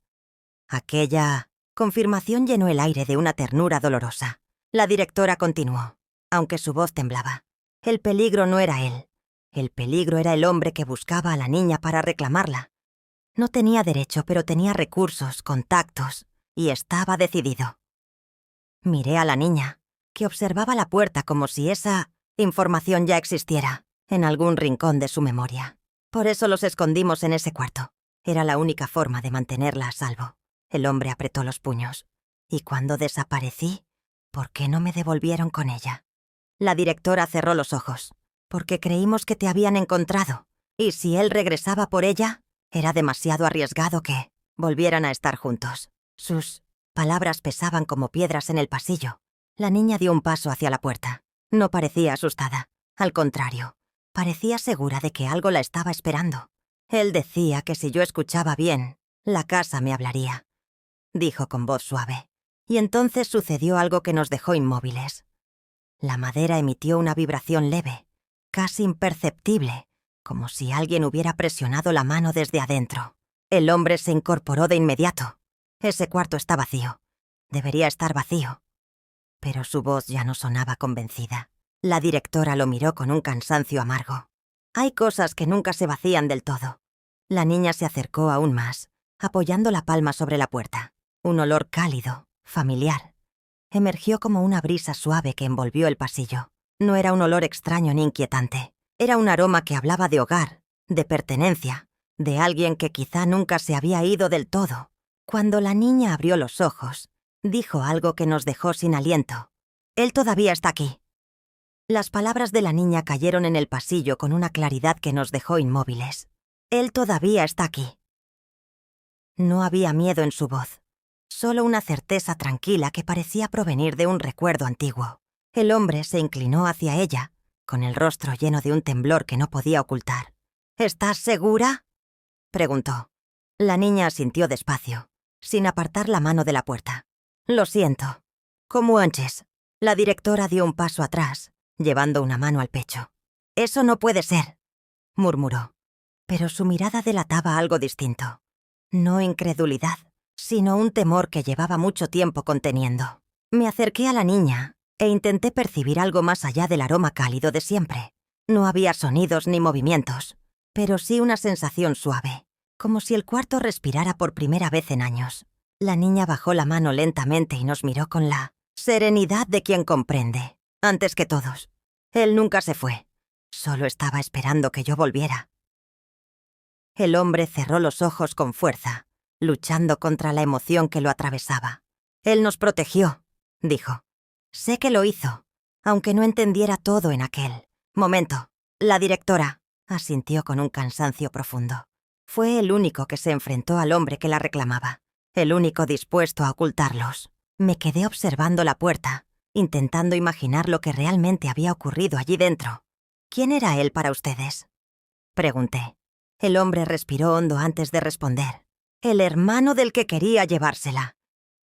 S1: Aquella confirmación llenó el aire de una ternura dolorosa. La directora continuó, aunque su voz temblaba. El peligro no era él. El peligro era el hombre que buscaba a la niña para reclamarla. No tenía derecho, pero tenía recursos, contactos, y estaba decidido. Miré a la niña, que observaba la puerta como si esa información ya existiera en algún rincón de su memoria. Por eso los escondimos en ese cuarto. Era la única forma de mantenerla a salvo. El hombre apretó los puños. Y cuando desaparecí, ¿por qué no me devolvieron con ella? La directora cerró los ojos. «Porque creímos que te habían encontrado. Y si él regresaba por ella, era demasiado arriesgado que volvieran a estar juntos». Sus palabras pesaban como piedras en el pasillo. La niña dio un paso hacia la puerta. No parecía asustada. Al contrario, parecía segura de que algo la estaba esperando. «Él decía que si yo escuchaba bien, la casa me hablaría», dijo con voz suave. Y entonces sucedió algo que nos dejó inmóviles. La madera emitió una vibración leve, casi imperceptible, como si alguien hubiera presionado la mano desde adentro. El hombre se incorporó de inmediato. Ese cuarto está vacío. Debería estar vacío. Pero su voz ya no sonaba convencida. La directora lo miró con un cansancio amargo. «Hay cosas que nunca se vacían del todo». La niña se acercó aún más, apoyando la palma sobre la puerta. Un olor cálido, familiar, emergió como una brisa suave que envolvió el pasillo. No era un olor extraño ni inquietante. Era un aroma que hablaba de hogar, de pertenencia, de alguien que quizá nunca se había ido del todo. Cuando la niña abrió los ojos, dijo algo que nos dejó sin aliento. «Él todavía está aquí». Las palabras de la niña cayeron en el pasillo con una claridad que nos dejó inmóviles. «Él todavía está aquí». No había miedo en su voz, solo una certeza tranquila que parecía provenir de un recuerdo antiguo. El hombre se inclinó hacia ella, con el rostro lleno de un temblor que no podía ocultar. «¿Estás segura?», preguntó. La niña asintió despacio, sin apartar la mano de la puerta. «Lo siento. Como antes». La directora dio un paso atrás, llevando una mano al pecho. «Eso no puede ser», murmuró. Pero su mirada delataba algo distinto. No incredulidad, sino un temor que llevaba mucho tiempo conteniendo. Me acerqué a la niña e intenté percibir algo más allá del aroma cálido de siempre. No había sonidos ni movimientos, pero sí una sensación suave, como si el cuarto respirara por primera vez en años. La niña bajó la mano lentamente y nos miró con la serenidad de quien comprende, antes que todos. Él nunca se fue, solo estaba esperando que yo volviera. El hombre cerró los ojos con fuerza, luchando contra la emoción que lo atravesaba. «Él nos protegió», dijo. «Sé que lo hizo, aunque no entendiera todo en aquel momento. La directora asintió con un cansancio profundo. Fue el único que se enfrentó al hombre que la reclamaba, el único dispuesto a ocultarlos. Me quedé observando la puerta, intentando imaginar lo que realmente había ocurrido allí dentro. ¿Quién era él para ustedes?, pregunté. El hombre respiró hondo antes de responder. El hermano del que quería llevársela.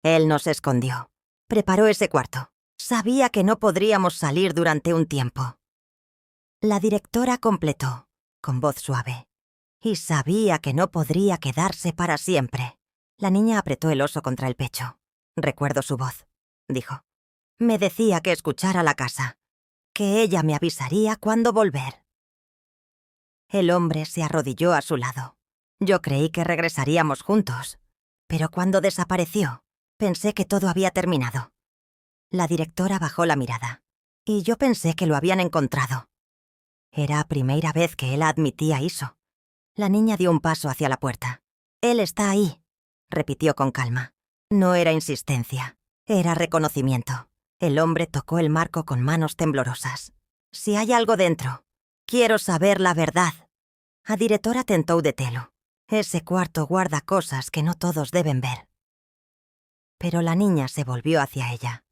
S1: Él nos escondió. Preparó ese cuarto. Sabía que no podríamos salir durante un tiempo. La directora completó, con voz suave. Y sabía que no podría quedarse para siempre. La niña apretó el oso contra el pecho. Recuerdo su voz, dijo. Me decía que escuchara la casa, que ella me avisaría cuándo volver. El hombre se arrodilló a su lado. Yo creí que regresaríamos juntos, pero cuando desapareció, pensé que todo había terminado. La directora bajó la mirada, y yo pensé que lo habían encontrado. Era la primera vez que él admitía eso. La niña dio un paso hacia la puerta. Él está ahí, repitió con calma. No era insistencia, era reconocimiento. El hombre tocó el marco con manos temblorosas. Si hay algo dentro, quiero saber la verdad. A directora tentou detelo. Ese cuarto guarda cosas que no todos deben ver. Pero la niña se volvió hacia ella.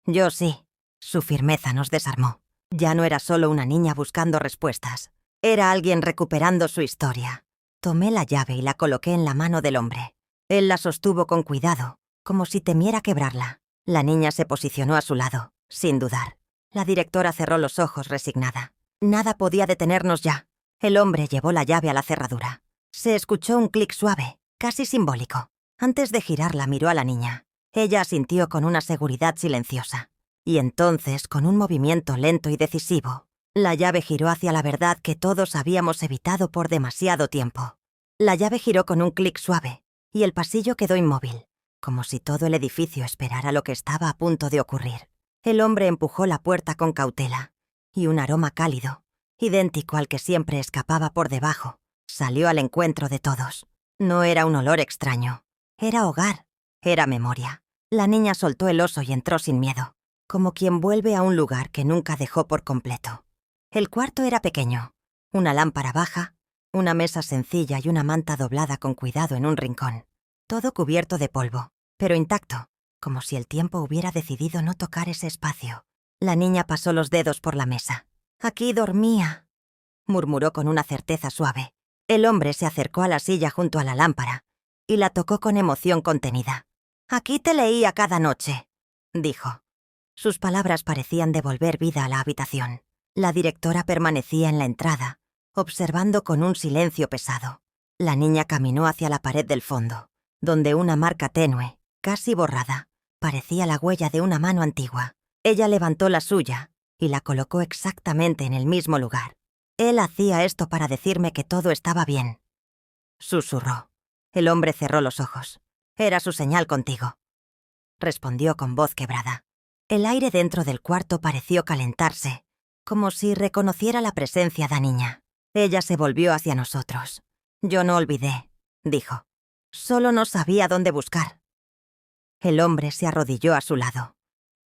S1: Yo sí. Su firmeza nos desarmó. Ya no era solo una niña buscando respuestas. Era alguien recuperando su historia. Tomé la llave y la coloqué en la mano del hombre. Él la sostuvo con cuidado, como si temiera quebrarla. La niña se posicionó a su lado, sin dudar. La directora cerró los ojos resignada. Nada podía detenernos ya. El hombre llevó la llave a la cerradura. Se escuchó un clic suave, casi simbólico. Antes de girarla miró a la niña. Ella asintió con una seguridad silenciosa. Y entonces, con un movimiento lento y decisivo, la llave giró hacia la verdad que todos habíamos evitado por demasiado tiempo. La llave giró con un clic suave, y el pasillo quedó inmóvil, como si todo el edificio esperara lo que estaba a punto de ocurrir. El hombre empujó la puerta con cautela, y un aroma cálido, idéntico al que siempre escapaba por debajo, salió al encuentro de todos. No era un olor extraño. Era hogar. Era memoria. La niña soltó el oso y entró sin miedo, como quien vuelve a un lugar que nunca dejó por completo. El cuarto era pequeño. Una lámpara baja, una mesa sencilla y una manta doblada con cuidado en un rincón. Todo cubierto de polvo, pero intacto, como si el tiempo hubiera decidido no tocar ese espacio. La niña pasó los dedos por la mesa. «Aquí dormía», murmuró con una certeza suave. El hombre se acercó a la silla junto a la lámpara y la tocó con emoción contenida. «Aquí te leía cada noche», dijo. Sus palabras parecían devolver vida a la habitación. La directora permanecía en la entrada, observando con un silencio pesado. La niña caminó hacia la pared del fondo, donde una marca tenue, casi borrada, parecía la huella de una mano antigua. Ella levantó la suya y la colocó exactamente en el mismo lugar. Él hacía esto para decirme que todo estaba bien, susurró. El hombre cerró los ojos. Era su señal contigo, respondió con voz quebrada. El aire dentro del cuarto pareció calentarse, como si reconociera la presencia de la niña. Ella se volvió hacia nosotros. Yo no olvidé, dijo. Solo no sabía dónde buscar. El hombre se arrodilló a su lado.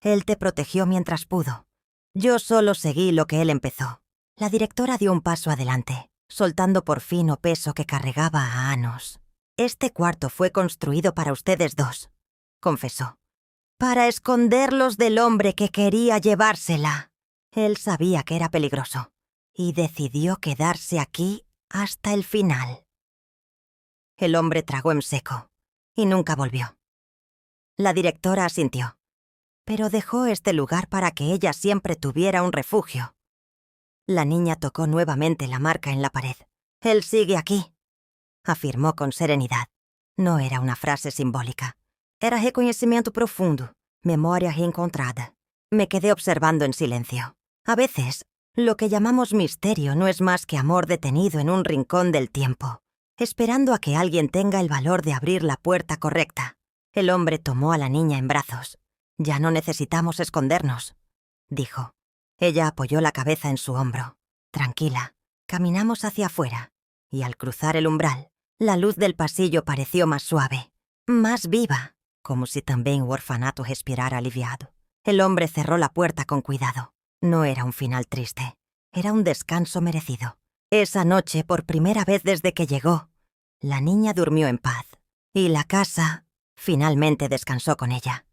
S1: Él te protegió mientras pudo. Yo solo seguí lo que él empezó. La directora dio un paso adelante, soltando por fino peso que cargaba a Anos. Este cuarto fue construido para ustedes dos, confesó. Para esconderlos del hombre que quería llevársela. Él sabía que era peligroso y decidió quedarse aquí hasta el final. El hombre tragó en seco y nunca volvió. La directora asintió, pero dejó este lugar para que ella siempre tuviera un refugio. La niña tocó nuevamente la marca en la pared. Él sigue aquí, afirmó con serenidad. No era una frase simbólica. Era reconocimiento profundo, memoria reencontrada. Me quedé observando en silencio. A veces, lo que llamamos misterio no es más que amor detenido en un rincón del tiempo, esperando a que alguien tenga el valor de abrir la puerta correcta. El hombre tomó a la niña en brazos. Ya no necesitamos escondernos, dijo. Ella apoyó la cabeza en su hombro. Tranquila, caminamos hacia afuera, y al cruzar el umbral, la luz del pasillo pareció más suave, más viva, como si también el orfanato respirara aliviado. El hombre cerró la puerta con cuidado. No era un final triste, era un descanso merecido. Esa noche, por primera vez desde que llegó, la niña durmió en paz, y la casa finalmente descansó con ella.